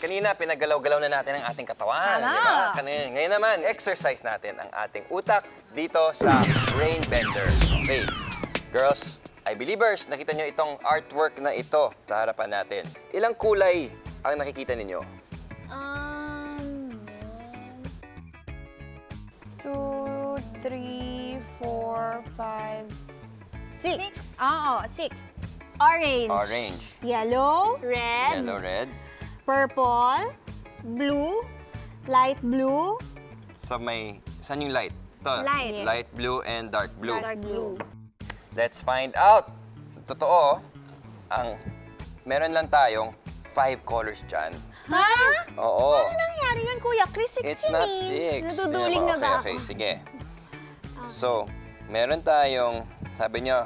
Kanina, pinagalaw-galaw na natin ang ating katawan. Diba? Ngayon naman, exercise natin ang ating utak dito sa Brain Bender. Okay. Girls, I believers, nakita nyo itong artwork na ito sa harapan natin. Ilang kulay ang nakikita ninyo? 2, 3, 4, 5, 6. Oo, 6. Orange. Orange. Yellow. Red. Yellow, red. Purple. Blue. Light blue. So saan yung light? Ito. Light. Yes. Light blue and dark blue. Dark blue. Let's find out. Totoo, meron lang tayong 5 colors dyan. Ha? Oo. Ano nangyari yan, Kuya Chris? 16 It's not 6. Naduduling na ba Okay, sige. So, meron tayong, sabi nyo,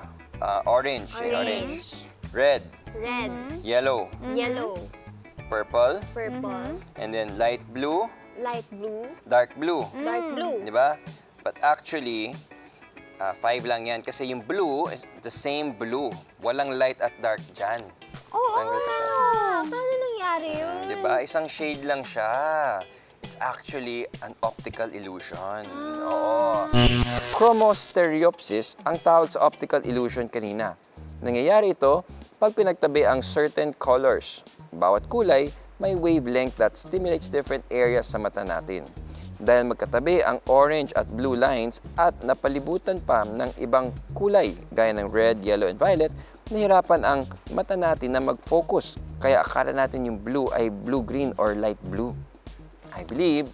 orange. Orange. Red. Red. Yellow. Yellow. Purple. Purple. And then light blue. Light blue. Dark blue. Dark blue. Di ba? But actually, 5 lang yan kasi yung blue is the same blue. Walang light at dark dyan. Oo, paano nangyari yun? Di ba? Isang shade lang siya. It's actually an optical illusion. Oo. Chromostereopsis ang tawag sa optical illusion kanina. Nangyayari ito pag pinagtabi ang certain colors. Bawat kulay may wavelength that stimulates different areas sa mata natin. Dahil magkatabi ang orange at blue lines at napalibutan pa ng ibang kulay gaya ng red, yellow, and violet, nahirapan ang mata natin na mag-focus. Kaya akala natin yung blue ay blue-green or light blue. I believe